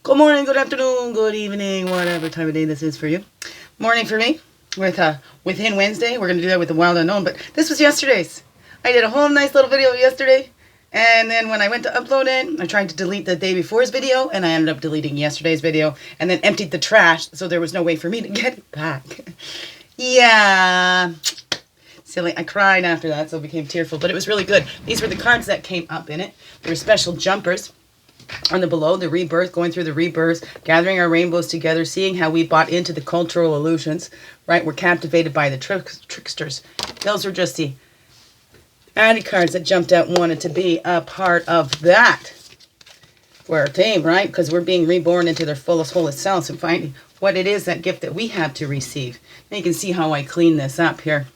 Good morning, good afternoon, good evening, whatever time of day this is for you. Morning for me with Within Wednesday. We're going to do that with the Wild Unknown, but this was yesterday's. I did a whole nice little video yesterday, and then when I went to upload it, I tried to delete the day before's video, and I ended up deleting yesterday's video, and then emptied the trash, so there was no way for me to get it back. Yeah. Silly. I cried after that, so it became tearful, but it was really good. These were the cards that came up in it. They were special jumpers. On the below, the rebirth, going through the rebirths, gathering our rainbows together, seeing how we bought into the cultural illusions, right? We're captivated by the tricksters. Those were just the added cards that jumped out and wanted to be a part of that for our theme, right? Because we're being reborn into their fullest, wholest selves and finding what it is, that gift that we have to receive. And you can see how I clean this up here.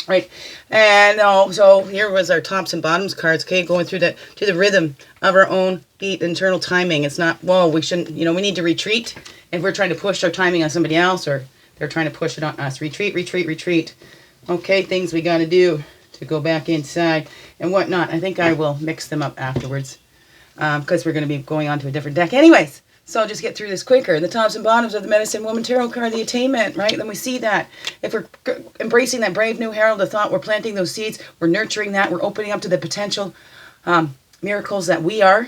Right, and so here was our tops and bottoms cards, okay, going through that to the rhythm of our own beat, internal timing. It's not, whoa, we shouldn't, we need to retreat if we're trying to push our timing on somebody else, or they're trying to push it on us. Retreat, retreat, retreat. Okay, things we got to do to go back inside and whatnot. I think I will mix them up afterwards because we're going to be going on to a different deck. Anyways, so I'll just get through this quicker. The tops and bottoms of the Medicine Woman Tarot card, the attainment, right? Then we see that. If we're embracing that brave new herald of thought, we're planting those seeds, we're nurturing that, we're opening up to the potential miracles that we are,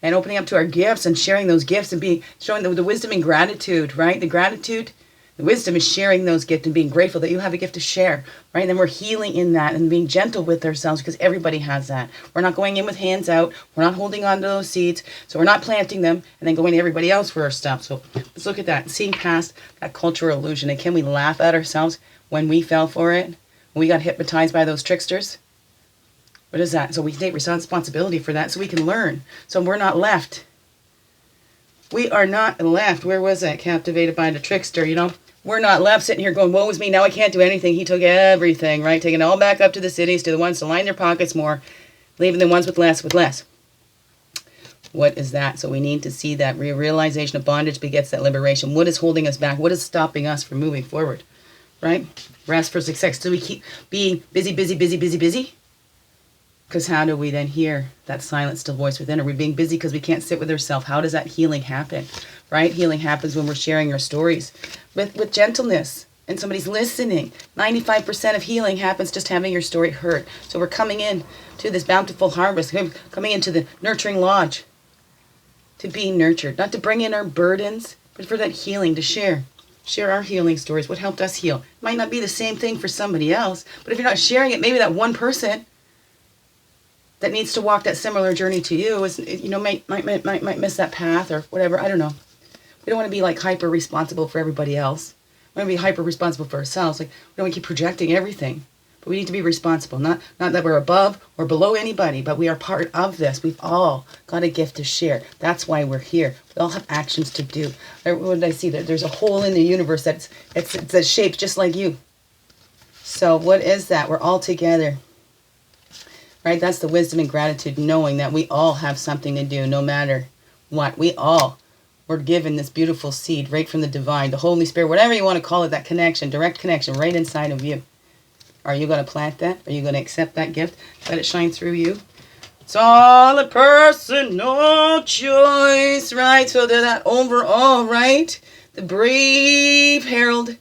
and opening up to our gifts and sharing those gifts and showing the wisdom and gratitude, right? The gratitude, the wisdom is sharing those gifts and being grateful that you have a gift to share, right? And then we're healing in that and being gentle with ourselves because everybody has that. We're not going in with hands out. We're not holding on to those seeds. So we're not planting them and then going to everybody else for our stuff. So let's look at that. Seeing past that cultural illusion. And can we laugh at ourselves when we fell for it? When we got hypnotized by those tricksters? What is that? So we take responsibility for that so we can learn. So we're not left. We are not left. Where was that? Captivated by the trickster, We're not left sitting here going, woe is me, now I can't do anything. He took everything, right? Taking it all back up to the cities, to the ones to line their pockets more, leaving the ones with less with less. What is that? So we need to see that realization of bondage begets that liberation. What is holding us back? What is stopping us from moving forward, right? Rest for success. Do we keep being busy, busy, busy, busy, busy? Because how do we then hear that silent, still voice within? Are we being busy because we can't sit with ourselves? How does that healing happen, right? Healing happens when we're sharing our stories with gentleness and somebody's listening. 95% of healing happens just having your story heard. So we're coming in to this bountiful harvest, coming into the nurturing lodge to be nurtured, not to bring in our burdens, but for that healing to share. Share our healing stories, what helped us heal. It might not be the same thing for somebody else, but if you're not sharing it, maybe that one person that needs to walk that similar journey to you is, might miss that path or whatever. I don't know. We don't want to be like hyper responsible for everybody else. We want to be hyper responsible for ourselves. Like, we don't want to keep projecting everything, but we need to be responsible. Not that we're above or below anybody, but we are part of this. We've all got a gift to share. That's why we're here. We all have actions to do. What did I see? There's a hole in the universe that's shaped just like you. So what is that? We're all together. Right? That's the wisdom and gratitude, knowing that we all have something to do no matter what. We all were given this beautiful seed right from the divine, the Holy Spirit, whatever you want to call it, that connection, direct connection right inside of you. Are you going to plant that? Are you going to accept that gift? Let it shine through you? It's all a personal choice, right? So that overall, right? The brave herald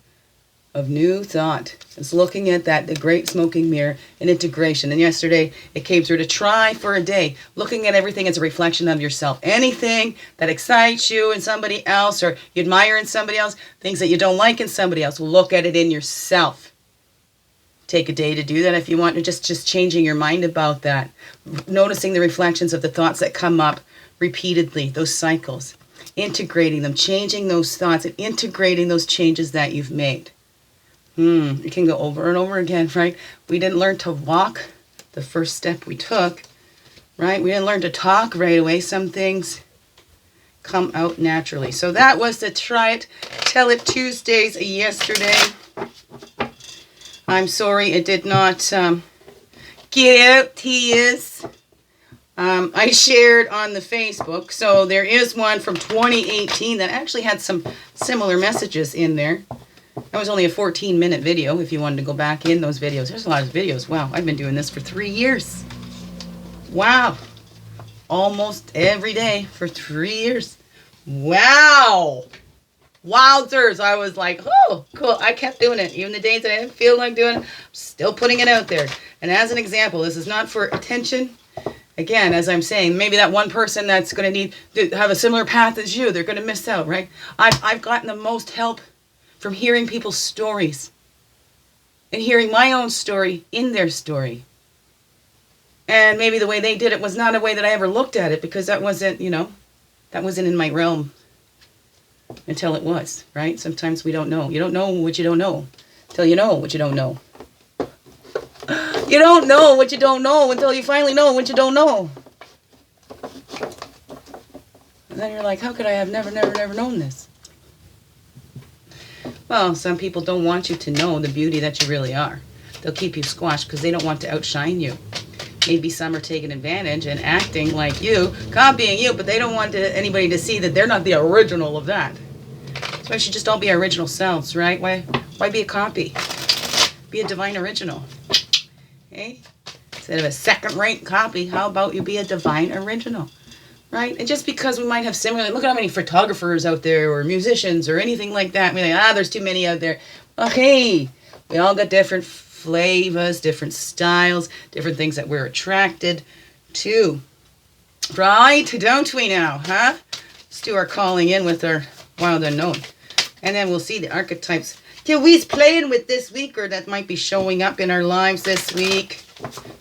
of new thought. It's looking at that, the great smoking mirror and integration. And yesterday it came through to try for a day, looking at everything as a reflection of yourself. Anything that excites you in somebody else or you admire in somebody else, things that you don't like in somebody else, look at it in yourself. Take a day to do that if you want, to just changing your mind about that. Noticing the reflections of the thoughts that come up repeatedly, those cycles. Integrating them, changing those thoughts and integrating those changes that you've made. It can go over and over again, right? We didn't learn to walk the first step we took, right? We didn't learn to talk right away. Some things come out naturally. So that was the Try It, Tell It Tuesdays yesterday. I'm sorry it did not get out to you. I shared on the Facebook. So there is one from 2018 that actually had some similar messages in there. That was only a 14-minute video if you wanted to go back in those videos. There's a lot of videos. Wow, I've been doing this for 3 years. Wow. Almost every day for 3 years. Wow. Wowzers. I was like, oh, cool. I kept doing it. Even the days that I didn't feel like doing it, I'm still putting it out there. And as an example, this is not for attention. Again, as I'm saying, maybe that one person that's going to need to have a similar path as you, they're going to miss out, right? I've gotten the most help from hearing people's stories and hearing my own story in their story. And maybe the way they did it was not a way that I ever looked at it, because that wasn't, that wasn't in my realm until it was, right? Sometimes we don't know. You don't know what you don't know until you know what you don't know. You don't know what you don't know until you finally know what you don't know. And then you're like, how could I have never known this? Well, some people don't want you to know the beauty that you really are. They'll keep you squashed because they don't want to outshine you. Maybe some are taking advantage and acting like you, copying you, but they don't want anybody to see that they're not the original of that. So I should just all be our original selves, right? Why be a copy? Be a divine original. Okay? Instead of a second-rate copy, how about you be a divine original? Right? And just because we might have similar, look at how many photographers out there or musicians or anything like that. We're like, there's too many out there. Okay, we all got different flavors, different styles, different things that we're attracted to. Right? Don't we now, huh? Let's do our calling in with our wild unknown. And then we'll see the archetypes that we's playing with this week, or that might be showing up in our lives this week.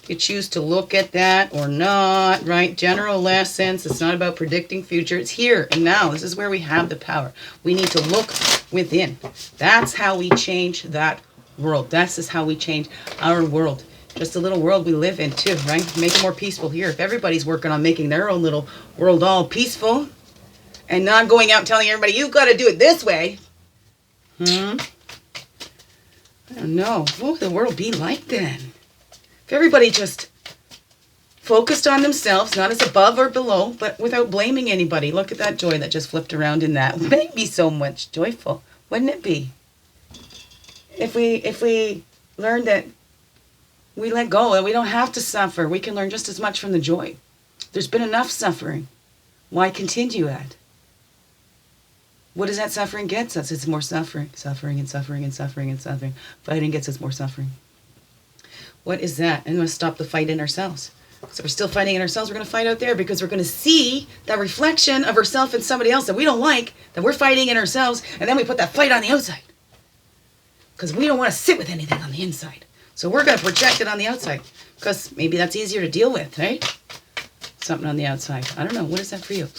You choose to look at that or not, right? General lessons. It's not about predicting future. It's here and now. This is where we have the power. We need to look within. That's how we change that world. That's just how we change our world. Just a little world we live in too, right? Make it more peaceful here. If everybody's working on making their own little world all peaceful and not going out telling everybody, you've got to do it this way. I don't know. What would the world be like then? If everybody just focused on themselves, not as above or below, but without blaming anybody. Look at that joy that just flipped around in that. It made me so much joyful. Wouldn't it be? If we learn that we let go and we don't have to suffer, we can learn just as much from the joy. There's been enough suffering. Why continue at? What does that suffering get us? It's more suffering. Suffering and suffering and suffering and suffering. Fighting gets us more suffering. What is that? And we must stop the fight in ourselves. So we're still fighting in ourselves. We're going to fight out there because we're going to see that reflection of ourselves in somebody else that we don't like, that we're fighting in ourselves, and then we put that fight on the outside. Because we don't want to sit with anything on the inside. So we're going to project it on the outside. Because maybe that's easier to deal with, right? Something on the outside. I don't know. What is that for you?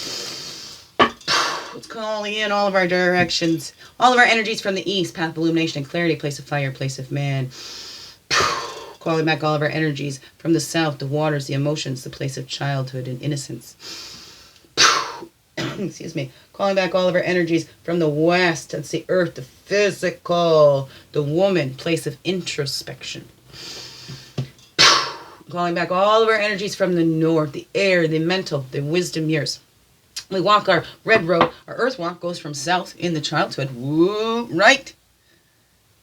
Let's call in all of our directions. All of our energies from the east. Path of illumination and clarity. Place of fire. Place of man. Calling back all of our energies from the south. The waters. The emotions. The place of childhood and innocence. Excuse me. Calling back all of our energies from the west. That's the earth. The physical. The woman. Place of introspection. Calling back all of our energies from the north. The air. The mental. The wisdom years. We walk our red road. Our earth walk goes from south in the childhood. Woo, right?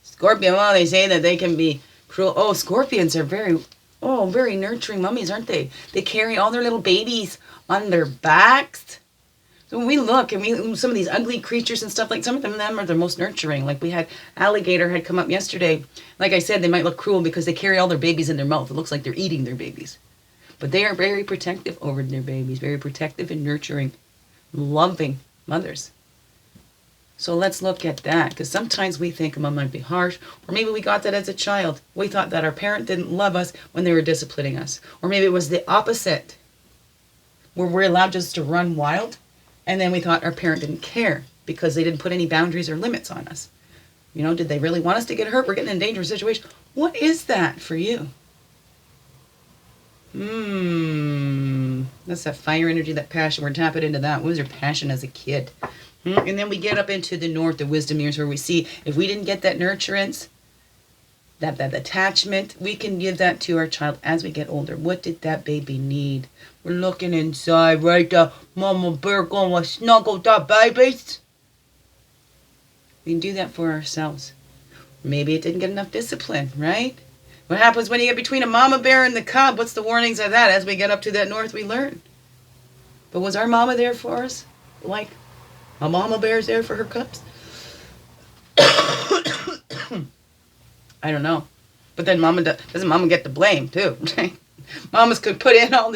Scorpion, well, they say that they can be cruel. Oh, scorpions are very nurturing mummies, aren't they? They carry all their little babies on their backs. So when we look, and some of these ugly creatures and stuff, like some of them are the most nurturing. Like we had alligator had come up yesterday. Like I said, they might look cruel because they carry all their babies in their mouth. It looks like they're eating their babies. But they are very protective over their babies, very protective and nurturing, loving mothers. So let's look at that, because sometimes we think mom might be harsh, or maybe we got that as a child. We thought that our parent didn't love us when they were disciplining us. Or maybe it was the opposite, where we're allowed just to run wild, and then we thought our parent didn't care because they didn't put any boundaries or limits on us. You know, did they really want us to get hurt? We're getting in a dangerous situation. What is that for you? That's that fire energy, that passion. We're tapping into that. What was your passion as a kid? And then we get up into the north, the wisdom years, where we see if we didn't get that nurturance, that attachment, we can give that to our child as we get older. What did that baby need? We're looking inside, right? Mama bear going to snuggle that babies. We can do that for ourselves. Maybe it didn't get enough discipline, right? What happens when you get between a mama bear and the cub? What's the warnings of that? As we get up to that north, we learn. But was our mama there for us? Like A mama bear's there for her cubs? I don't know. But then doesn't mama get the blame too, right? Mamas could put in all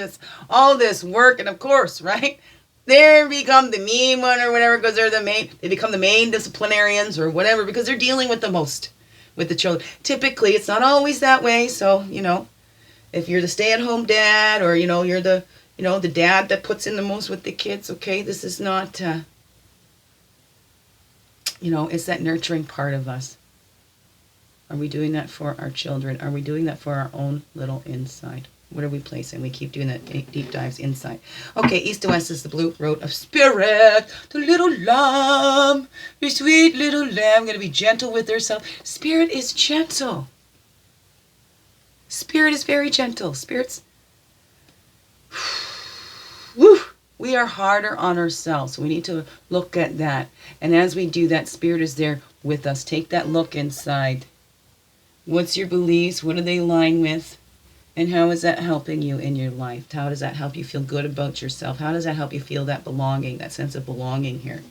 this work, and of course, right? They become the mean one or whatever because they become the main disciplinarians or whatever because they're dealing with the most with the children. Typically, it's not always that way. So, if you're the stay-at-home dad or, you're the dad that puts in the most with the kids, okay, this is not, it's that nurturing part of us. Are we doing that for our children? Are we doing that for our own little inside? What are we placing? We keep doing that deep dives inside. Okay, east to west is the blue road of spirit. The little lamb, your sweet little lamb, going to be gentle with herself. Spirit is gentle. Spirit is very gentle. Spirit's, woo, we are harder on ourselves. So we need to look at that. And as we do that, Spirit is there with us. Take that look inside. What's your beliefs? What do they align with? And how is that helping you in your life? How does that help you feel good about yourself? How does that help you feel that belonging, that sense of belonging here?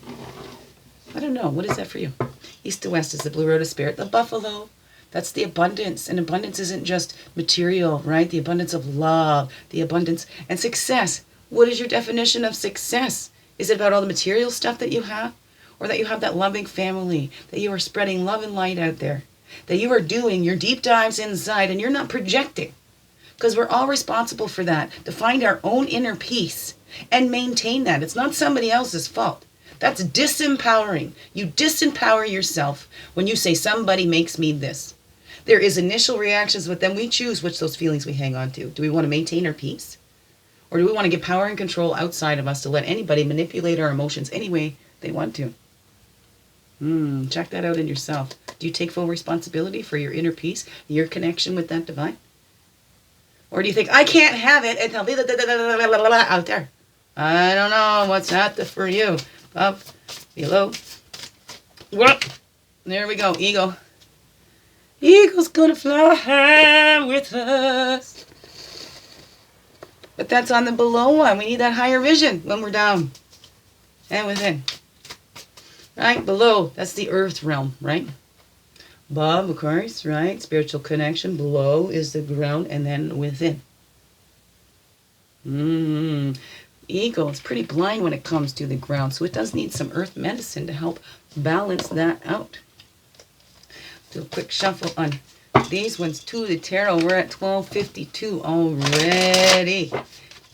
I don't know. What is that for you? East to west is the blue road of spirit. The buffalo, that's the abundance. And abundance isn't just material, right? The abundance of love, the abundance and success. What is your definition of success? Is it about all the material stuff that you have? Or that you have that loving family, that you are spreading love and light out there, that you are doing your deep dives inside and you're not projecting? Because we're all responsible for that, to find our own inner peace and maintain that. It's not somebody else's fault. That's disempowering. You disempower yourself when you say somebody makes me this. There is initial reactions, but then we choose which those feelings we hang on to. Do we want to maintain our peace? Or do we want to give power and control outside of us to let anybody manipulate our emotions any way they want to? Check that out in yourself. Do you take full responsibility for your inner peace, your connection with that divine? Or do you think, I can't have it until out there? I don't know what's out there for you. Up, below. What? There we go, eagle. Eagle's gonna fly high with us. But that's on the below one. We need that higher vision when we're down and within. Right? Below, that's the earth realm, right? Above, of course, right? Spiritual connection. Below is the ground, and then within. Eagle is pretty blind when it comes to the ground, so it does need some earth medicine to help balance that out. Do a quick shuffle on these ones too. The tarot, we're at 1252 already.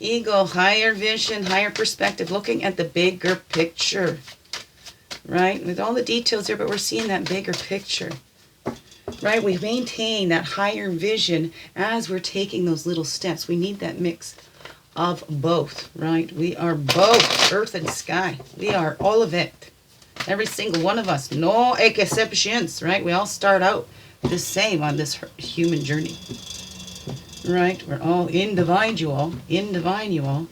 Eagle, higher vision, higher perspective, looking at the bigger picture. Right? With all the details there, but we're seeing that bigger picture. Right? We maintain that higher vision as we're taking those little steps. We need that mix of both, right? We are both, earth and sky. We are all of it. Every single one of us. No exceptions, right? We all start out the same on this human journey. Right? We're all in divine, you all. In divine, you all.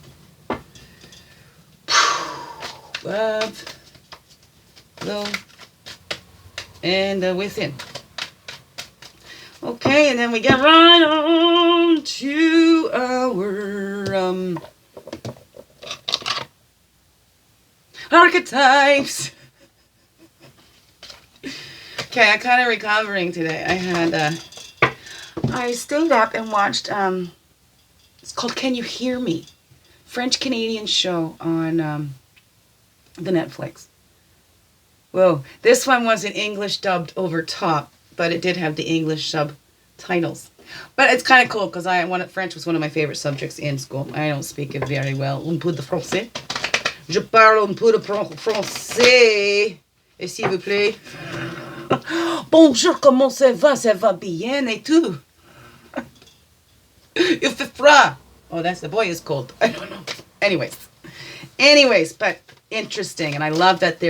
Love. Low. And within. Okay, and then we get right on to our archetypes. Okay, I'm kind of recovering today. I stayed up and watched, it's called Can You Hear Me? French-Canadian show on the Netflix. Whoa, this one was in English dubbed over top, but it did have the English subtitles. But it's kind of cool because French was one of my favorite subjects in school. I don't speak it very well. Un peu de français. Je parle un peu de français. Et s'il vous plaît. Bonjour, comment ça va? Ça va bien et tout. Il fait froid. Oh, that's the boy is cold. I don't know. Anyways, but interesting. And I love that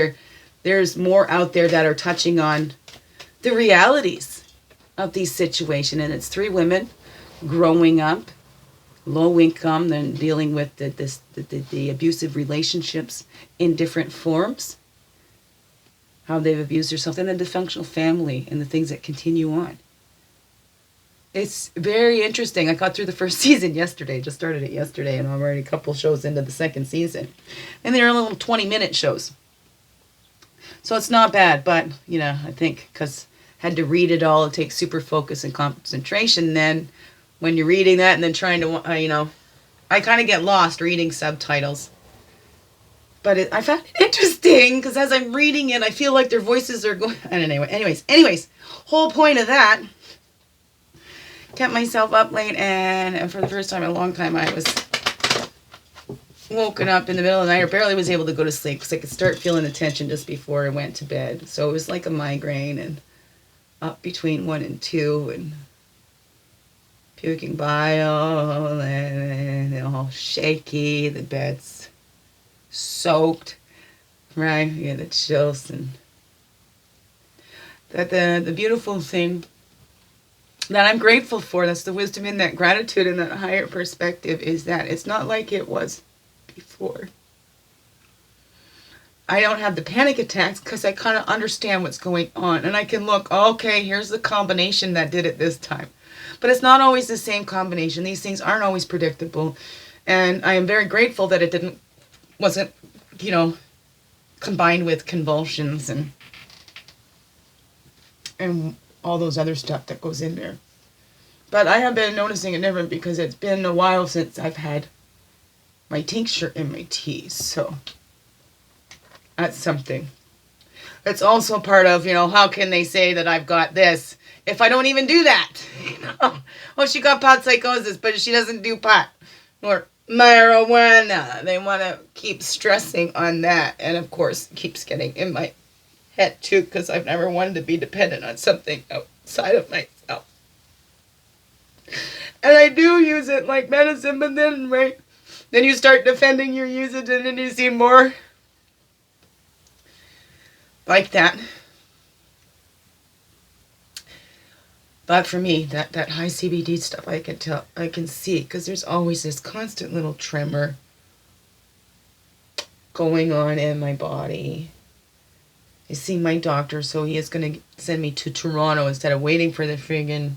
there's more out there that are touching on the realities of these situations. And it's 3 women growing up, low income, then dealing with the abusive relationships in different forms, how they've abused themselves, and the dysfunctional family and the things that continue on. It's very interesting. I got through the first season yesterday, just started it yesterday, and I'm already a couple shows into the second season. And they're little 20-minute shows. So it's not bad, but, you know, I think because I had to read it all, it takes super focus and concentration. Then when you're reading that and then trying to, you know, I kind of get lost reading subtitles. But I found it interesting because as I'm reading it, I feel like their voices are going. And anyways, whole point of that, kept myself up late, and for the first time in a long time, I was woken up in the middle of the night, or barely was able to go to sleep because I could start feeling the tension just before I went to bed. So it was like a migraine, and up between 1 and 2, and puking bile, and all shaky. The bed's soaked, right? Yeah, the chills. And that the beautiful thing that I'm grateful for, that's the wisdom in that gratitude and that higher perspective, is that it's not like it was before. I don't have the panic attacks because I kind of understand what's going on, and I can look, okay, here's the combination that did it this time. But it's not always the same combination. These things aren't always predictable, and I am very grateful that it wasn't, you know, combined with convulsions and all those other stuff that goes in there. But I have been noticing it different because it's been a while since I've had my tincture in my tea, so that's something. It's also part of, you know, how can they say that I've got this if I don't even do that? You know? Oh, she got pot psychosis, but she doesn't do pot or marijuana. They want to keep stressing on that, and of course it keeps getting in my head too, because I've never wanted to be dependent on something outside of myself. And I do use it like medicine, but then, right, then you start defending your usage, and then you see more like that. But for me, that high CBD stuff, I can tell, I can see, because there's always this constant little tremor going on in my body. I see my doctor, so he is going to send me to Toronto instead of waiting for the friggin'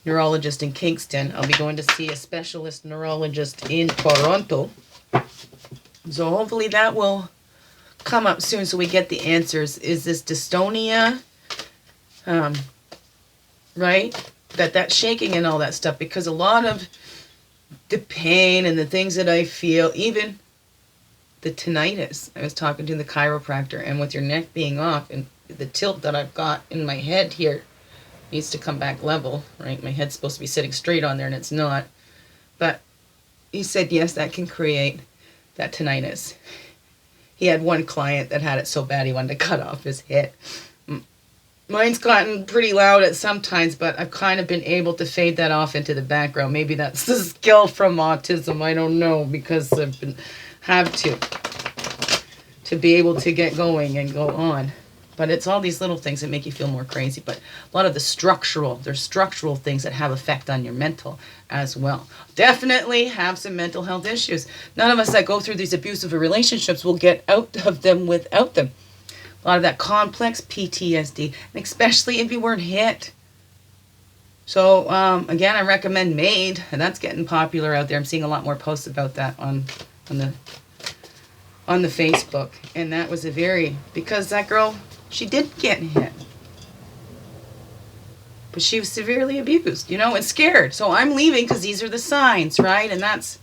neurologist in Kingston. I'll be going to see a specialist neurologist in Toronto. So hopefully that will come up soon so we get the answers. Is this dystonia? Right? That shaking and all that stuff, because a lot of the pain and the things that I feel, even the tinnitus, I was talking to the chiropractor, and with your neck being off and the tilt that I've got in my head here needs to come back level, right? My head's supposed to be sitting straight on there and it's not. But he said, yes, that can create that tinnitus. He had one client that had it so bad he wanted to cut off his head. Mine's gotten pretty loud at some times, but I've kind of been able to fade that off into the background. Maybe that's the skill from autism. I don't know, because I've been have to be able to get going and go on. But it's all these little things that make you feel more crazy. But a lot of there's structural things that have effect on your mental as well. Definitely have some mental health issues. None of us that go through these abusive relationships will get out of them without them. A lot of that complex PTSD, and especially if you weren't hit. So, again, I recommend MAID, and that's getting popular out there. I'm seeing a lot more posts about that on the Facebook. And that was because that girl, she did get hit. But she was severely abused, you know, and scared. So I'm leaving because these are the signs, right? And that's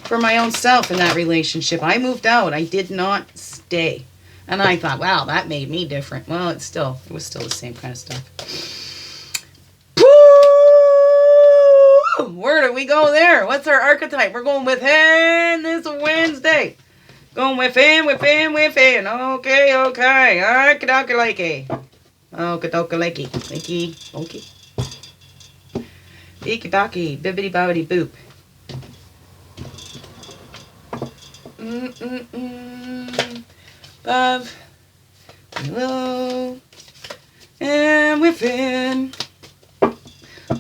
for my own self in that relationship. I moved out. I did not stay. And I thought, wow, that made me different. Well, it was still the same kind of stuff. Woo! Where do we go there? What's our archetype? We're going within this Wednesday. Going within. Okay. Arkadokalike. Okie dokie. Beaky docky. Bibbidi bobbidi boop. Above, below, and within.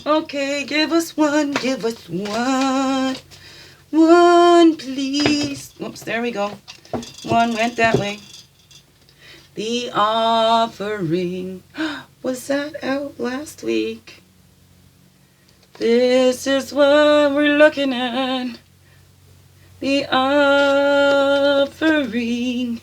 Okay, give us one, please. Oops, there we go. One went that way. The offering. Was that out last week? This is what we're looking at. The offering.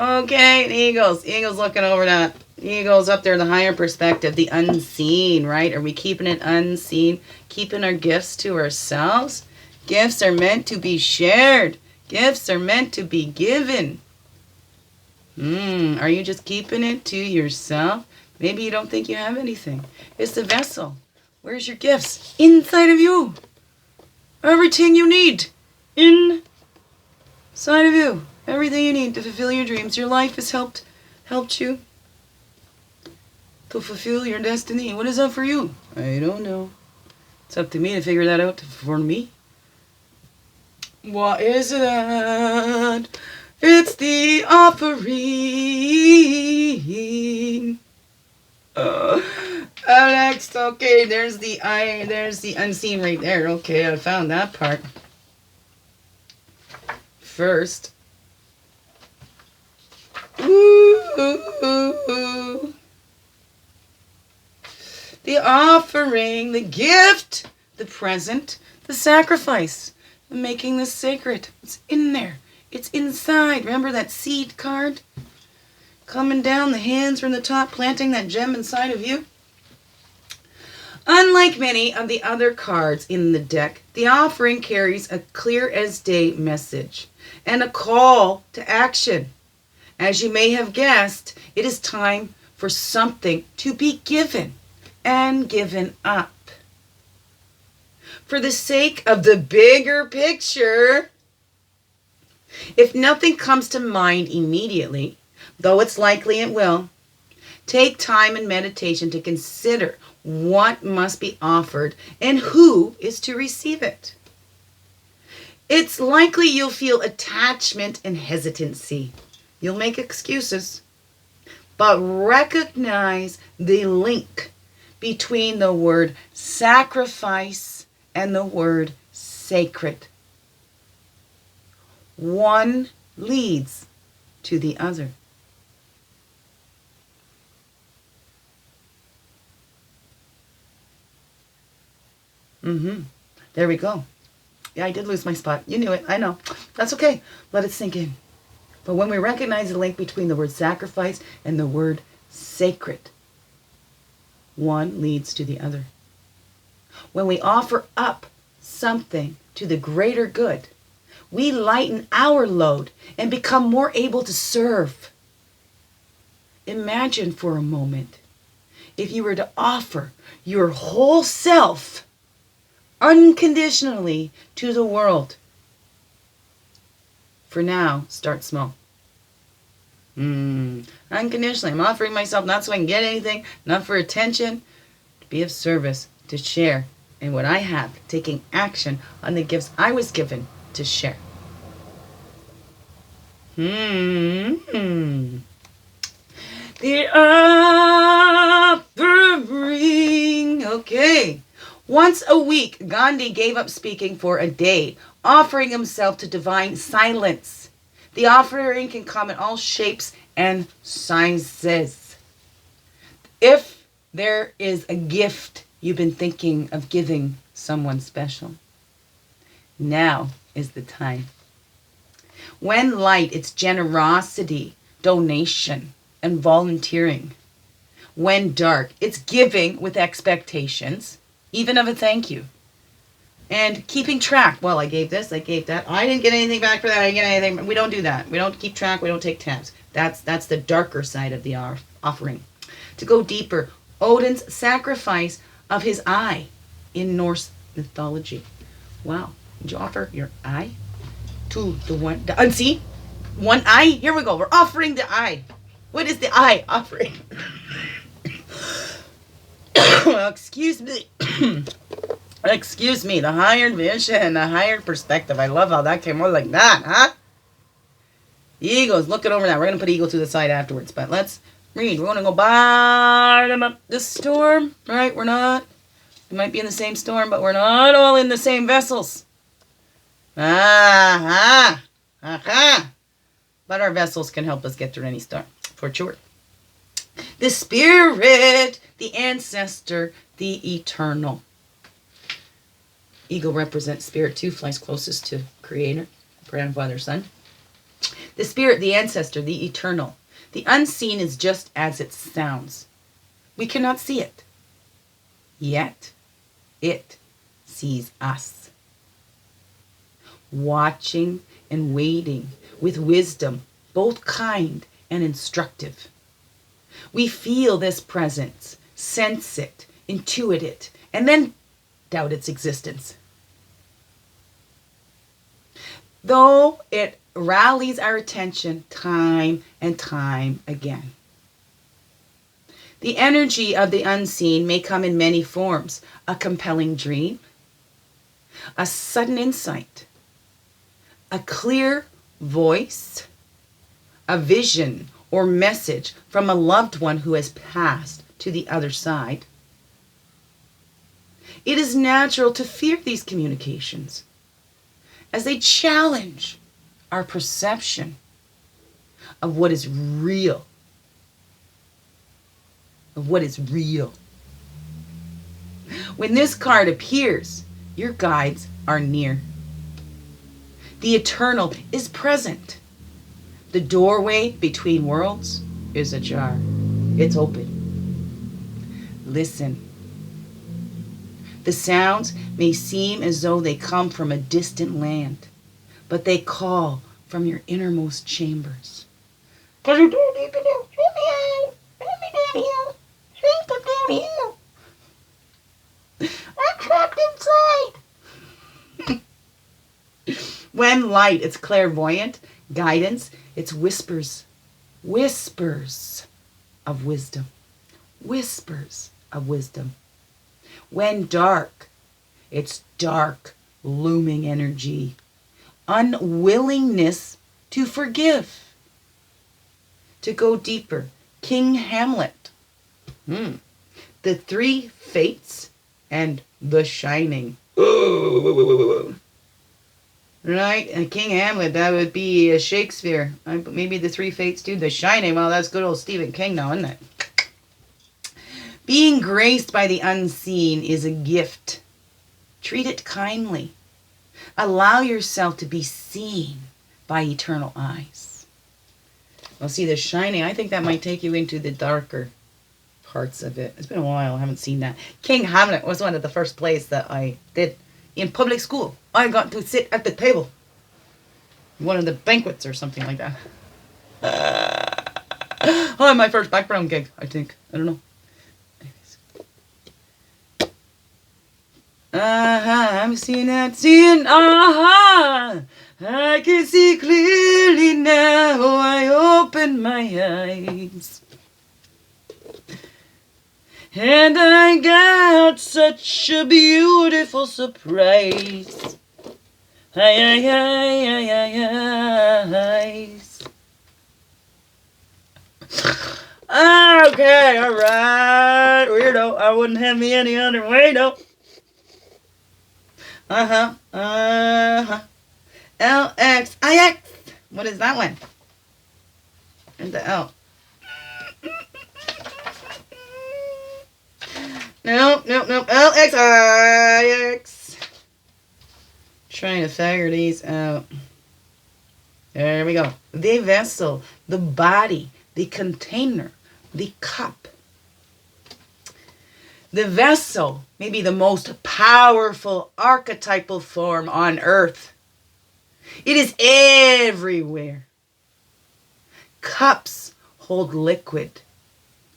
Okay, and eagles. Eagles looking over that. Eagles up there, the higher perspective, the unseen, right? Are we keeping it unseen? Keeping our gifts to ourselves? Gifts are meant to be shared. Gifts are meant to be given. Are you just keeping it to yourself? Maybe you don't think you have anything. It's the vessel. Where's your gifts? Inside of you. Everything you need. Inside of you. Everything you need to fulfill your dreams. Your life has helped you to fulfill your destiny. What is that for you? I don't know. It's up to me to figure that out for me. What is that? It's the offering. Alex, okay, there's the unseen right there. Okay, I found that part. First. Ooh. The offering, the gift, the present, the sacrifice, the making this sacred. It's in there. It's inside. Remember that seed card? Coming down, the hands from the top, planting that gem inside of you. Unlike many of the other cards in the deck, the offering carries a clear as day message and a call to action. As you may have guessed, it is time for something to be given and given up. For the sake of the bigger picture, if nothing comes to mind immediately, though it's likely it will, take time and meditation to consider what must be offered and who is to receive it. It's likely you'll feel attachment and hesitancy. You'll make excuses, but recognize the link between the word sacrifice and the word sacred. One leads to the other. There we go. Yeah, I did lose my spot. You knew it. I know. That's okay. Let it sink in. But when we recognize the link between the word sacrifice and the word sacred, one leads to the other. When we offer up something to the greater good, we lighten our load and become more able to serve. Imagine for a moment if you were to offer your whole self unconditionally to the world. For now, start small. Unconditionally. I'm offering myself not so I can get anything, not for attention, to be of service, to share. And what I have, taking action on the gifts I was given to share. The offering. Okay. Once a week, Gandhi gave up speaking for a day, offering himself to divine silence. The offering can come in all shapes and sizes. If there is a gift you've been thinking of giving someone special, now is the time. When light, it's generosity, donation, and volunteering. When dark, it's giving with expectations, even of a thank you. And keeping track. Well, I gave this, I gave that. I didn't get anything back for that. I didn't get anything. We don't do that. We don't keep track. We don't take tabs. That's the darker side of the offering. To go deeper, Odin's sacrifice of his eye in Norse mythology. Wow. Did you offer your eye to the unseen? One eye? Here we go. We're offering the eye. What is the eye offering? Well, excuse me. Excuse me. The higher vision, the higher perspective. I love how that came out like that, huh? Eagles, looking over that. We're going to put eagle to the side afterwards, but let's read. We're going to go bottom up the storm, right? We might be in the same storm, but we're not all in the same vessels. But our vessels can help us get through any storm, for sure. The spirit, the ancestor, the eternal. Eagle represents spirit too, flies closest to Creator, grandfather, son. The spirit, the ancestor, the eternal. The unseen is just as it sounds. We cannot see it. Yet, it sees us. Watching and waiting with wisdom, both kind and instructive. We feel this presence, sense it, intuit it, and then doubt its existence. Though it rallies our attention time and time again. The energy of the unseen may come in many forms. A compelling dream, a sudden insight, a clear voice, a vision or message from a loved one who has passed to the other side. It is natural to fear these communications as they challenge our perception of what is real. When this card appears, your guides are near. The eternal is present. The doorway between worlds is ajar. It's open. Listen. The sounds may seem as though they come from a distant land, but they call from your innermost chambers. Cause you're too deep in there. Let me out. Let me down here. Let me down here. I'm trapped inside. When light, it's clairvoyant. Guidance, it's whispers. Whispers of wisdom. Whispers of wisdom. When dark, it's dark, looming energy. Unwillingness to forgive. To go deeper, King Hamlet. The Three Fates and The Shining. Right? And King Hamlet, that would be Shakespeare. Maybe The Three Fates too. The Shining, well, that's good old Stephen King now, isn't it? Being graced by the unseen is a gift. Treat it kindly. Allow yourself to be seen by eternal eyes. Well, see, The Shining, I think that might take you into the darker parts of it. It's been a while, I haven't seen that. King Hamlet was one of the first plays that I did in public school. I got to sit at the table. One of the banquets or something like that. Oh, my first background gig, I think. I don't know. I'm seeing that, I can see clearly now, I open my eyes. And I got such a beautiful surprise. Okay, alright, weirdo. I wouldn't have me any other way, though. LXIX. What is that one? And the L. Nope. LXIX. Trying to figure these out. There we go. The vessel, the body, the container, the cup. The vessel may be the most powerful archetypal form on earth. It is everywhere. Cups hold liquid.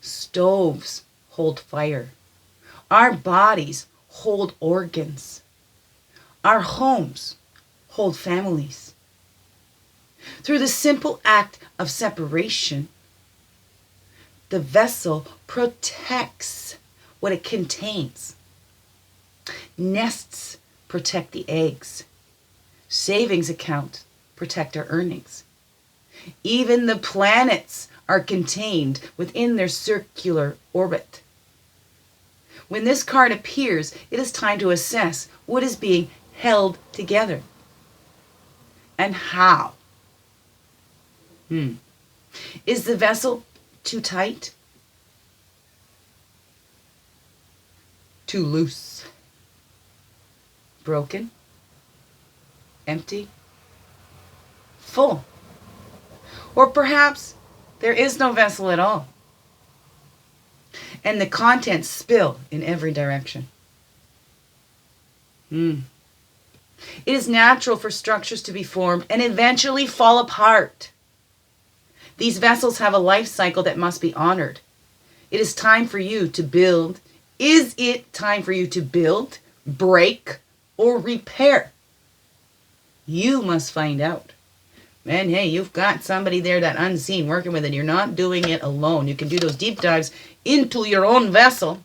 Stoves hold fire. Our bodies hold organs. Our homes hold families. Through the simple act of separation, the vessel protects what it contains. Nests protect the eggs. Savings accounts protect our earnings. Even the planets are contained within their circular orbit. When this card appears, it is time to assess what is being held together and how. Is the vessel too tight? Too loose? Broken? Empty? Full? Or perhaps there is no vessel at all, and the contents spill in every direction. It is natural for structures to be formed and eventually fall apart. These vessels have a life cycle that must be honored. It is time for you to build. Is it time for you to build, break, or repair? You must find out. And hey, you've got somebody there, that unseen, working with it. You're not doing it alone. You can do those deep dives into your own vessel.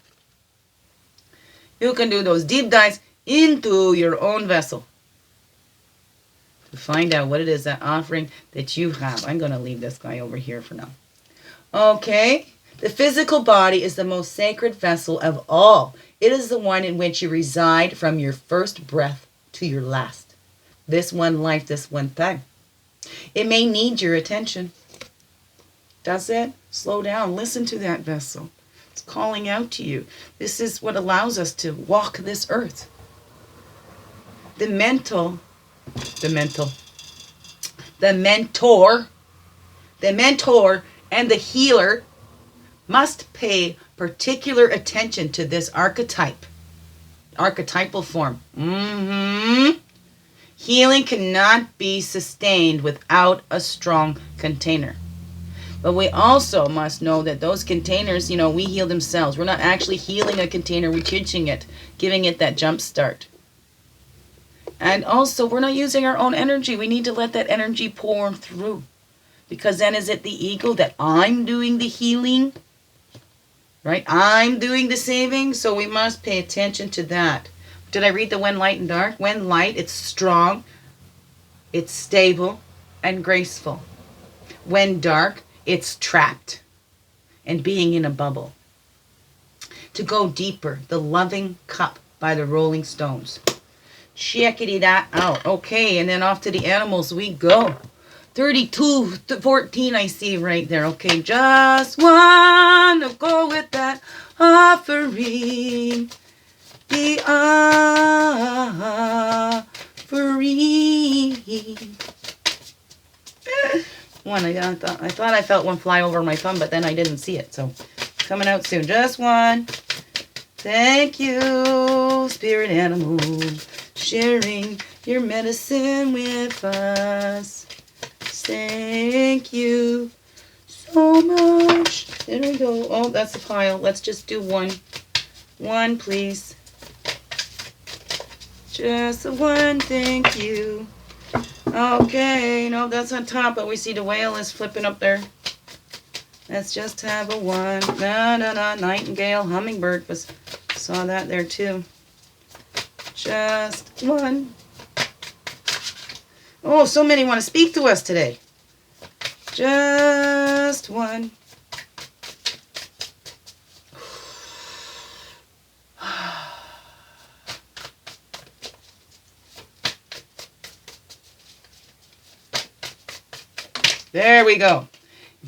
You can do those deep dives into your own vessel to find out what it is, that offering that you have. I'm going to leave this guy over here for now. Okay. The physical body is the most sacred vessel of all. It is the one in which you reside from your first breath to your last. This one life, this one thing. It may need your attention. Does it? Slow down. Listen to that vessel. It's calling out to you. This is what allows us to walk this earth. The mentor, and the healer must pay particular attention to this archetypal form. Healing cannot be sustained without a strong container. But we also must know that those containers, we heal themselves. We're not actually healing a container. We're teaching it, giving it that jump start. And also, we're not using our own energy. We need to let that energy pour through. Because then is it the ego that I'm doing the healing? Right? I'm doing the saving. So we must pay attention to that. Did I read the when light and dark? When light, it's strong, it's stable, and graceful. When dark, it's trapped and being in a bubble. To go deeper, the loving cup by the Rolling Stones. Checkity that out. Okay, and then off to the animals we go. 32 to 14 I see right there. Okay, just wanna go with that offering. The offering. One, I thought I felt one fly over my thumb, but then I didn't see it. So, coming out soon. Just one. Thank you, spirit animal, sharing your medicine with us. Thank you so much. There we go. Oh, that's a pile. Let's just do one. One, please. Just the one, thank you. Okay, no, that's on top, but we see the whale is flipping up there. Let's just have a one. No, nightingale, hummingbird, saw that there too. Just one. Oh, so many want to speak to us today. Just one. There we go.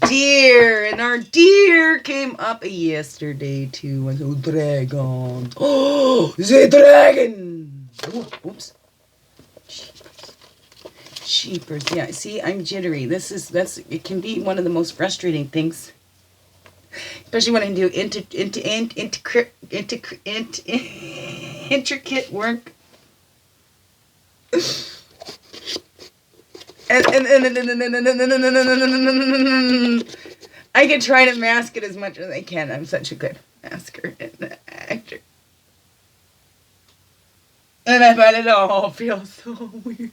Deer. And our deer came up yesterday too. And so dragon. Oh, the dragon. Oops. Cheapers. Yeah, see, I'm jittery. It can be one of the most frustrating things. Especially when I do intricate work. And I can try to mask it as much as I can. I'm such a good masker and actor. And I find it all feels so weird.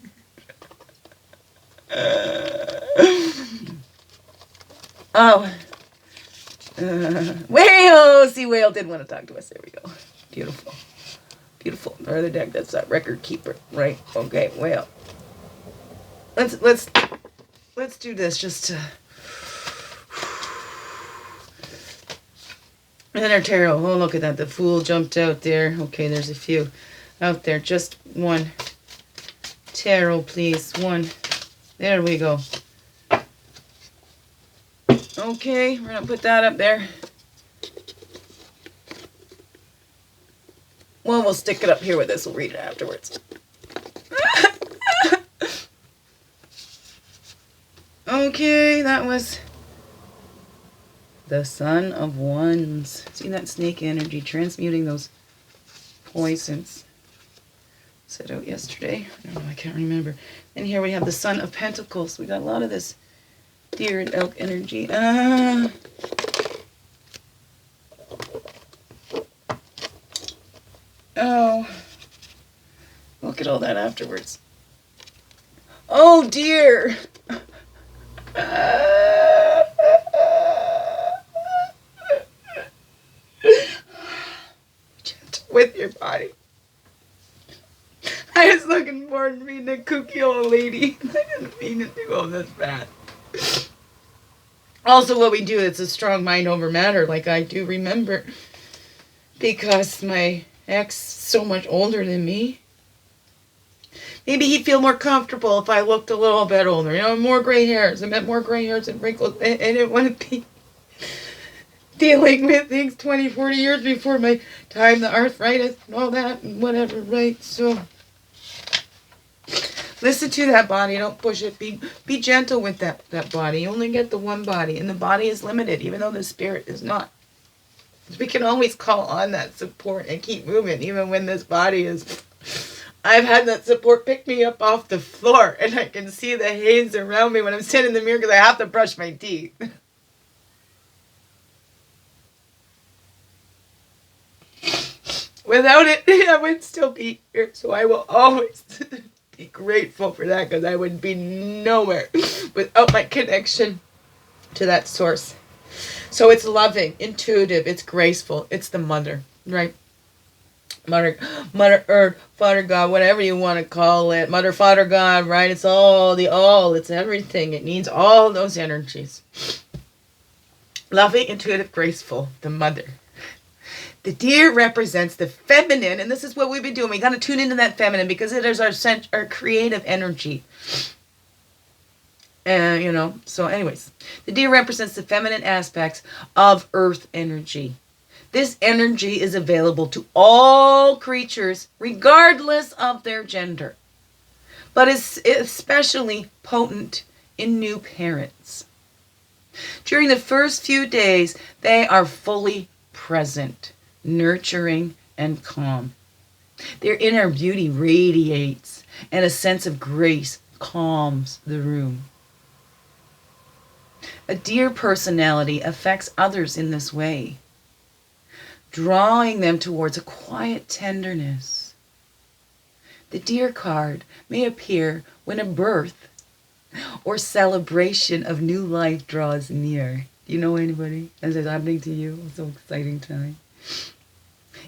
Whale! See, whale did want to talk to us. There we go. Beautiful. Beautiful. The other deck, that's that record keeper. Right. Okay, whale. Let's do this just to. And our tarot. Oh, look at that. The Fool jumped out there. Okay, there's a few out there. Just one. Tarot, please. One. There we go. Okay, we're going to put that up there. Well, we'll stick it up here with this. We'll read it afterwards. Okay, that was the Son of Wands. See that snake energy, transmuting those poisons. Set out yesterday. I don't know, I can't remember. And here we have the Son of Pentacles. We got a lot of this deer and elk energy. Oh. Look at all that afterwards. Oh dear. Gentle with your body. I was looking forward to being a kooky old lady. I didn't mean it to go this bad. Also, what we do, it's a strong mind over matter, like I do remember. Because my ex is so much older than me. Maybe he'd feel more comfortable if I looked a little bit older. You know, more gray hairs. I meant more gray hairs and wrinkles. And I didn't want to be dealing with things 20, 40 years before my time, the arthritis and all that and whatever, right? So, listen to that body. Don't push it. Be gentle with that body. You only get the one body. And the body is limited, even though the spirit is not. We can always call on that support and keep moving, even when this body is... I've had that support pick me up off the floor, and I can see the haze around me when I'm sitting in the mirror because I have to brush my teeth. Without it, I would still be here, so I will always be grateful for that because I would be nowhere without my connection to that source. So it's loving, intuitive, it's graceful, it's the mother, right? Mother Earth, Father God, whatever you want to call it. Mother, Father God, right? It's all, it's everything. It needs all those energies. Loving, intuitive, graceful, the mother. The deer represents the feminine, and this is what we've been doing. We got to tune into that feminine because it is our creative energy. You know, so anyways, the deer represents the feminine aspects of earth energy. This energy is available to all creatures, regardless of their gender, but is especially potent in new parents. During the first few days, they are fully present, nurturing, and calm. Their inner beauty radiates, and a sense of grace calms the room. A deer personality affects others in this way, drawing them towards a quiet tenderness. The deer card may appear when a birth or celebration of new life draws near. Do you know anybody? Is it happening to you? It's so exciting time.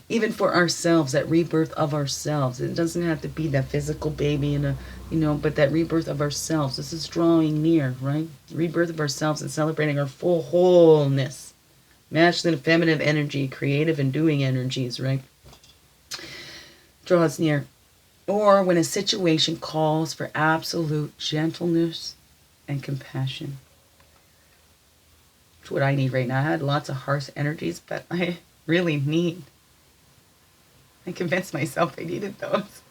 Even for ourselves, that rebirth of ourselves. It doesn't have to be that physical baby and but that rebirth of ourselves. This is drawing near, right? Rebirth of ourselves and celebrating our full wholeness. Masculine and feminine energy, creative and doing energies, right? Draws near. Or when a situation calls for absolute gentleness and compassion. It's what I need right now. I had lots of harsh energies, but I really need. I convinced myself I needed those.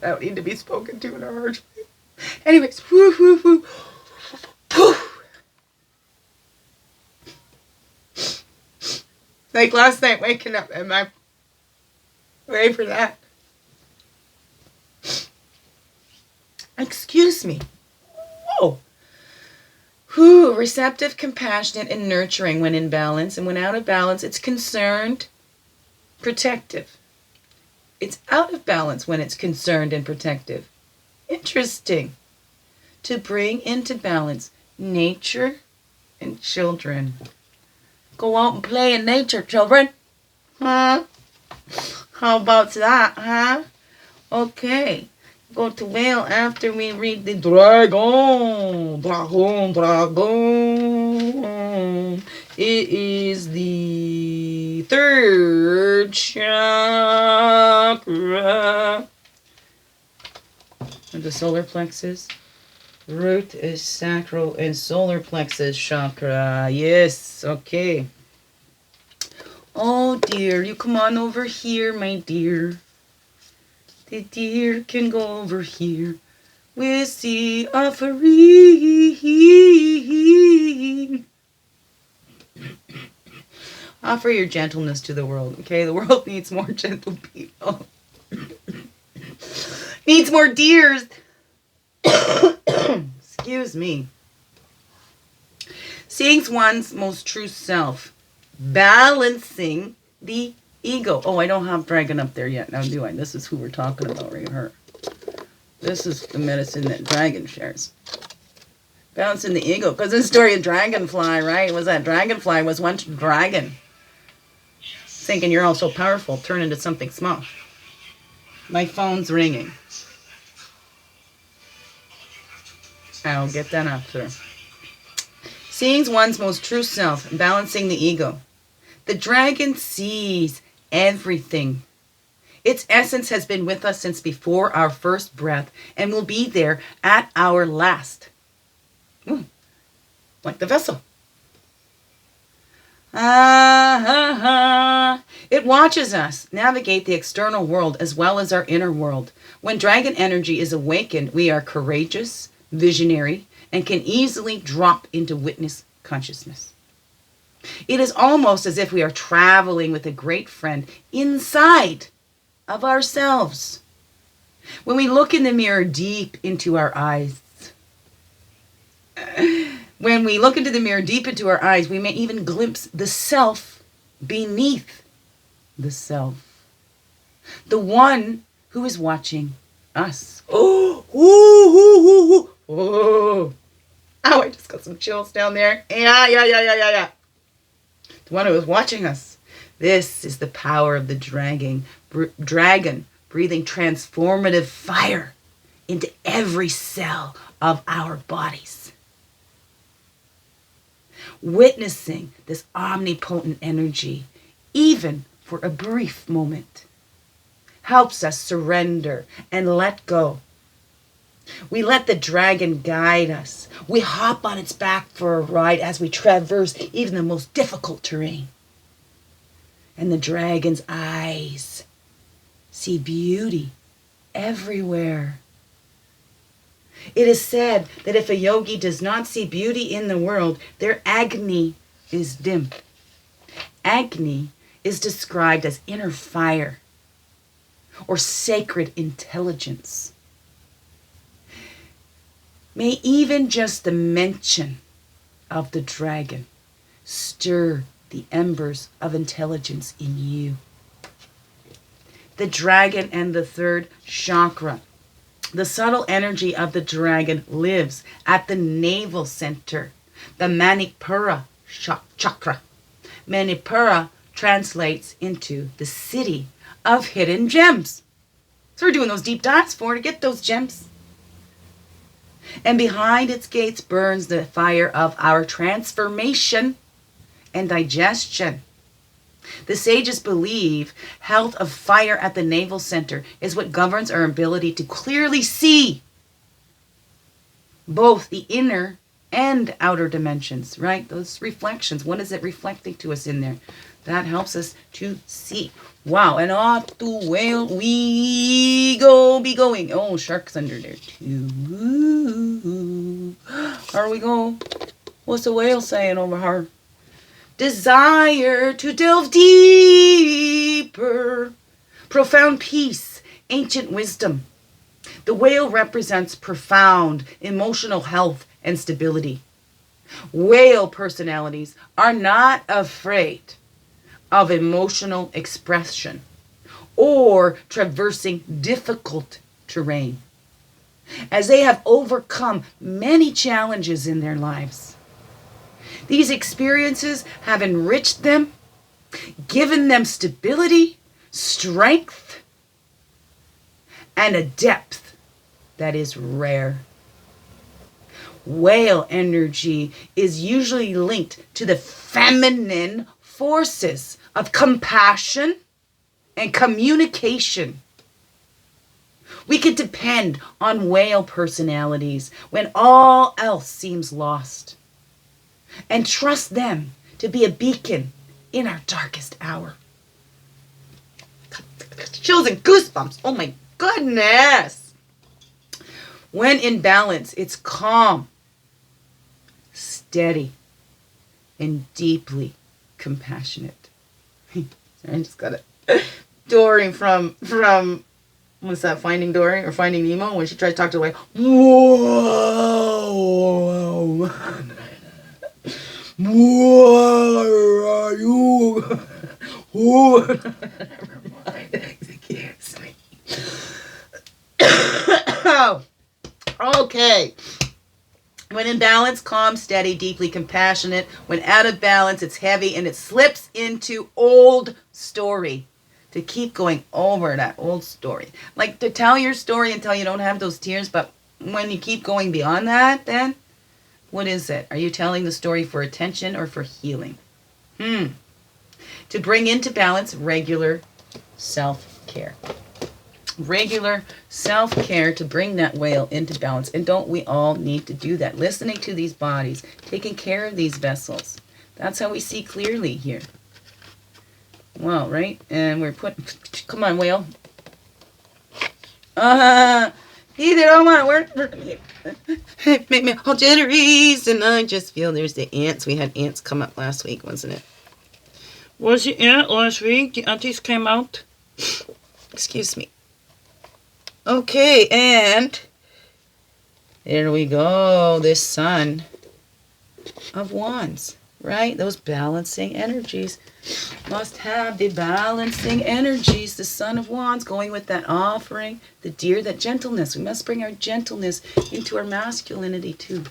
I don't need to be spoken to in a harsh way. Anyways, woo, woo, woo, woo. Like last night waking up, am I ready for that? Excuse me. Whoa. Whew, receptive, compassionate, and nurturing when in balance. And when out of balance, it's concerned, protective. It's out of balance when it's concerned and protective. Interesting. To bring into balance nature and children. Go out and play in nature, children. Huh? How about that, huh? Okay. Go to whale after we read the dragon. It is the third chakra of the solar plexus. Root is sacral and solar plexus chakra. Yes, okay. Oh dear, you come on over here, my dear. The deer can go over here. with the offering. Offer your gentleness to the world, okay? The world needs more gentle people. Needs more deers. Excuse me. Seeing one's most true self. Balancing the ego. Oh, I don't have dragon up there yet now, do I? This is who we're talking about right here. This is the medicine that dragon shares. Balancing the ego. Because this story of dragonfly, right? Was that dragonfly was once dragon. Thinking you're all so powerful, turn into something small. My phone's ringing. I'll get that after. Seeing one's most true self, balancing the ego. The dragon sees everything. Its essence has been with us since before our first breath and will be there at our last. Like the vessel. It watches us navigate the external world as well as our inner world. When dragon energy is awakened, we are courageous, visionary, and can easily drop into witness consciousness. It is almost as if we are traveling with a great friend inside of ourselves. When we look in the mirror deep into our eyes, we may even glimpse the self beneath the self. The one who is watching us. Oh, I just got some chills down there. Yeah. The one who is watching us. This is the power of the dragon breathing transformative fire into every cell of our bodies. Witnessing this omnipotent energy, even for a brief moment, helps us surrender and let go. We let the dragon guide us. We hop on its back for a ride as we traverse even the most difficult terrain. And the dragon's eyes see beauty everywhere. It is said that if a yogi does not see beauty in the world, their agni is dim. Agni is described as inner fire or sacred intelligence. May even just the mention of the dragon stir the embers of intelligence in you. The dragon and the third chakra. The subtle energy of the dragon lives at the navel center, the Manipura chakra. Manipura translates into the city of hidden gems. So we're doing those deep dives to get those gems. And behind its gates burns the fire of our transformation and digestion. The sages believe health of fire at the navel center is what governs our ability to clearly see both the inner and outer dimensions, right? Those reflections. What is it reflecting to us in there? That helps us to see. Wow, and off the whale we be going. Oh, shark's under there too. Here we go. What's the whale saying over here? Desire to delve deeper. Profound peace, ancient wisdom. The whale represents profound emotional health and stability. Whale personalities are not afraid of emotional expression or traversing difficult terrain, as they have overcome many challenges in their lives. These experiences have enriched them, given them stability, strength, and a depth that is rare. Whale energy is usually linked to the feminine forces of compassion and communication. We can depend on whale personalities when all else seems lost, and trust them to be a beacon in our darkest hour. Chills and goosebumps. Oh my goodness. When in balance, it's calm, steady, and deeply compassionate. I just got it. Dory from what's that, Finding Dory or Finding Nemo, when she tried to talk to the whale. Whoa, where are you? Whoa. Never mind, excuse me. Okay. When in balance, calm, steady, deeply compassionate. When out of balance, it's heavy and it slips into old story. To keep going over that old story. Like to tell your story until you don't have those tears, but when you keep going beyond that, then what is it? Are you telling the story for attention or for healing? To bring into balance, regular self-care. Regular self-care to bring that whale into balance. And don't we all need to do that? Listening to these bodies, taking care of these vessels. That's how we see clearly here. Well, right? And we're putting... Come on, whale. He don't want to work. Make me all jittery. And I just feel there's the ants. We had ants come up last week, wasn't it? Was it ant last week? The aunties came out. Excuse me. Okay, and... There we go. This Son of Wands. Right? Those balancing energies. Must have the balancing energies. The Son of Wands going with that offering. The deer, that gentleness. We must bring our gentleness into our masculinity too.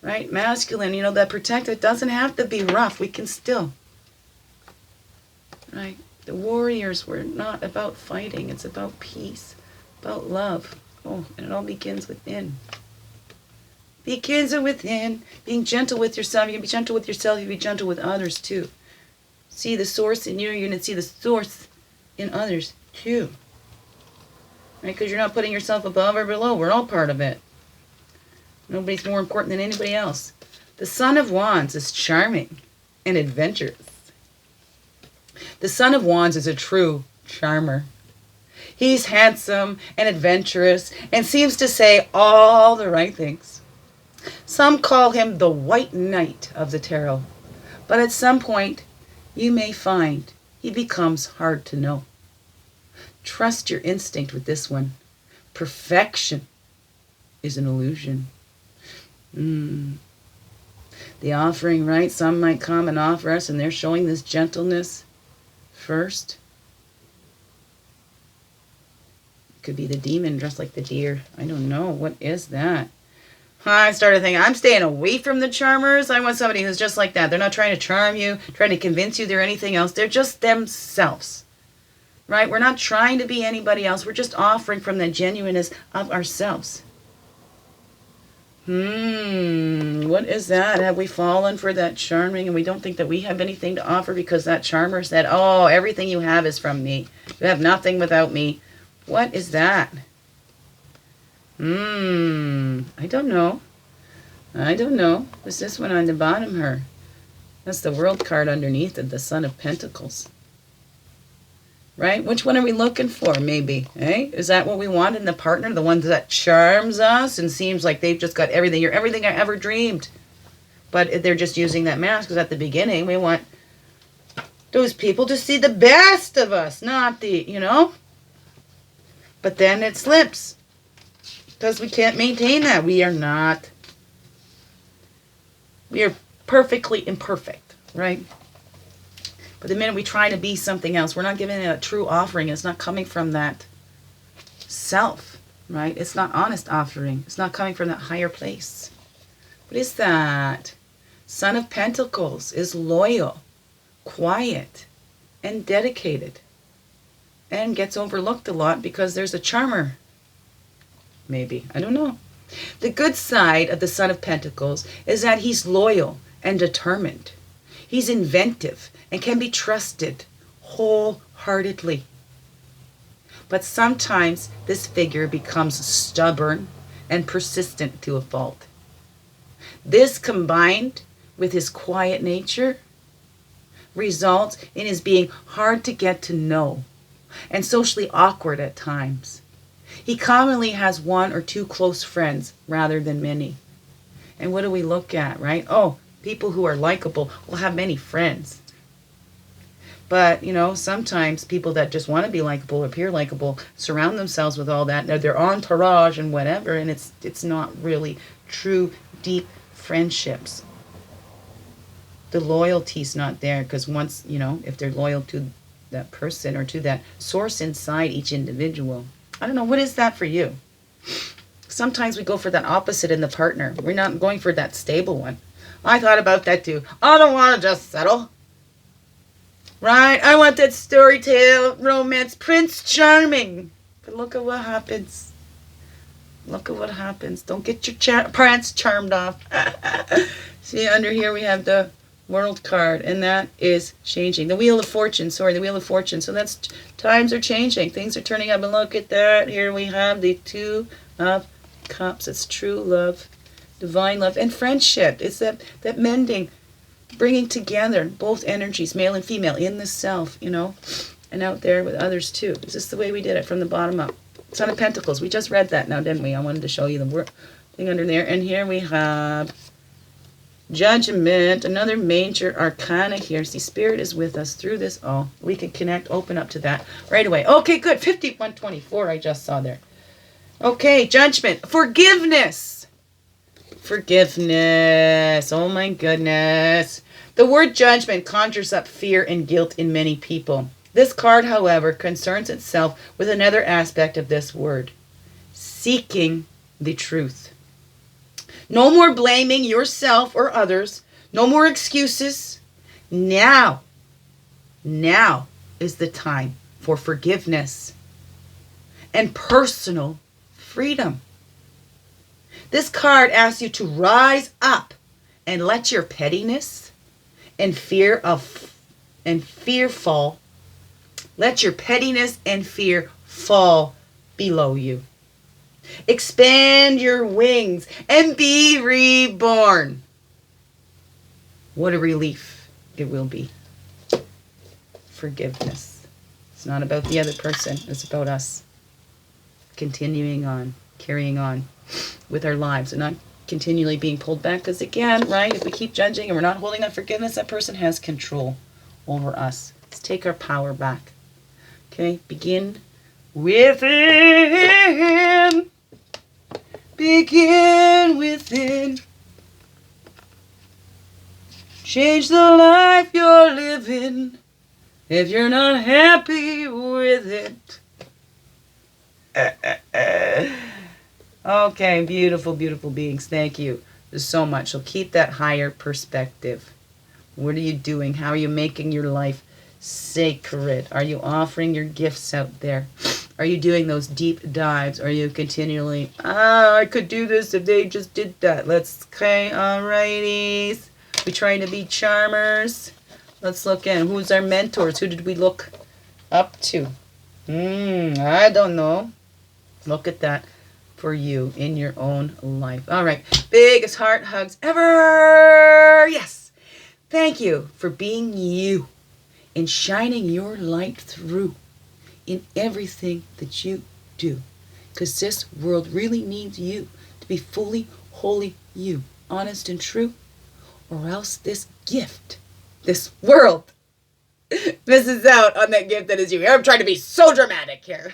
Right? Masculine, that protector doesn't have to be rough. We can still. Right? The warriors were not about fighting. It's about peace. About love. Oh, and it all begins within. Begins within. Being gentle with yourself. You can be gentle with yourself. You can be gentle with others too. See the source in you. You're going to see the source in others too. Right? Because you're not putting yourself above or below. We're all part of it. Nobody's more important than anybody else. The Son of Wands is charming and adventurous. The Son of Wands is a true charmer. He's handsome and adventurous and seems to say all the right things. Some call him the White Knight of the Tarot, but at some point you may find he becomes hard to know. Trust your instinct with this one. Perfection is an illusion. The offering, right? Some might come and offer us and they're showing this gentleness first. Could be the demon dressed like the deer. I don't know. What is that? I started thinking, I'm staying away from the charmers. I want somebody who's just like that. They're not trying to charm you, trying to convince you they're anything else. They're just themselves. Right? We're not trying to be anybody else. We're just offering from the genuineness of ourselves. What is that? Have we fallen for that charming and we don't think that we have anything to offer because that charmer said, oh, everything you have is from me. You have nothing without me. What is that? I don't know. I don't know. What's this one on the bottom here? That's the World card underneath it, the Son of Pentacles. Right? Which one are we looking for, maybe? Eh? Is that what we want in the partner? The one that charms us and seems like they've just got everything. You're everything I ever dreamed. But they're just using that mask because at the beginning we want those people to see the best of us, not the, But then it slips. Because we can't maintain that. We are perfectly imperfect, right? But the minute we try to be something else, we're not giving it a true offering. It's not coming from that self, right? It's not honest offering. It's not coming from that higher place. What is that? Son of Pentacles is loyal, quiet, and dedicated. And gets overlooked a lot because there's a charmer. Maybe. I don't know. The good side of the Son of Pentacles is that he's loyal and determined. He's inventive and can be trusted wholeheartedly. But sometimes this figure becomes stubborn and persistent to a fault. This combined with his quiet nature results in his being hard to get to know and socially awkward at times. He commonly has one or two close friends rather than many. And what do we look at, right? Oh, people who are likable will have many friends. But, sometimes people that just want to be likable, appear likable, surround themselves with all that, their entourage and whatever, and it's not really true, deep friendships. The loyalty's not there, because once, if they're loyal to that person or to that source inside each individual. I don't know, what is that for you? Sometimes we go for that opposite in the partner. We're not going for that stable one. I thought about that too. I don't want to just settle. Right? I want that story tale, romance, Prince Charming. But look at what happens. Look at what happens. Don't get your prince charmed off. See, under here we have the World card, and that is changing. The Wheel of Fortune, the Wheel of Fortune. So that's, times are changing. Things are turning up, and look at that. Here we have the Two of Cups. It's true love, divine love, and friendship. It's that mending, bringing together both energies, male and female, in the self, and out there with others too. Is this the way we did it from the bottom up? Son of Pentacles. We just read that now, didn't we? I wanted to show you the thing under there. And here we have Judgment, another major arcana here. See, Spirit is with us through this. Oh, we can connect, open up to that right away. Okay, good. 5124 I just saw there. Okay, Judgment. Forgiveness. Forgiveness. Oh my goodness. The word judgment conjures up fear and guilt in many people. This card, however, concerns itself with another aspect of this word. Seeking the truth. No more blaming yourself or others. No more excuses. Now is the time for forgiveness and personal freedom. This card asks you to rise up and let your pettiness and fear fall. Let your pettiness and fear fall below you. Expand your wings and be reborn. What a relief it will be. Forgiveness. It's not about the other person. It's about us continuing on, carrying on with our lives and not continually being pulled back. Because again, right, if we keep judging and we're not holding that forgiveness, that person has control over us. Let's take our power back. Okay, begin within. Begin within. Change the life you're living if you're not happy with it. Okay, beautiful, beautiful beings. Thank you so much. So keep that higher perspective. What are you doing? How are you making your life sacred? Are you offering your gifts out there? Are you doing those deep dives? Are you continually, I could do this if they just did that. Okay, alrighties. We trying to be charmers. Let's look in. Who's our mentors? Who did we look up to? I don't know. Look at that for you in your own life. All right. Biggest heart hugs ever. Yes. Thank you for being you and shining your light through in everything that you do. Because this world really needs you to be fully, wholly you. Honest and true. Or else this gift, this world, misses out on that gift that is you. I'm trying to be so dramatic here.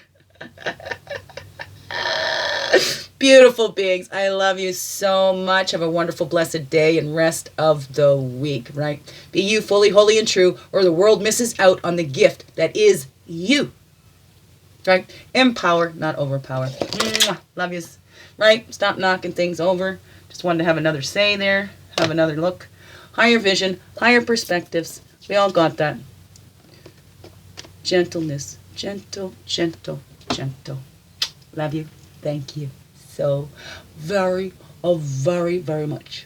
Beautiful beings. I love you so much. Have a wonderful, blessed day and rest of the week, right? Be you fully, holy, and true, or the world misses out on the gift that is you. Right? Empower, not overpower. Mwah. Love yous. Right? Stop knocking things over. Just wanted to have another say there. Have another look. Higher vision, higher perspectives. We all got that. Gentleness. Gentle, gentle, gentle. Love you. Thank you so very, very, very much.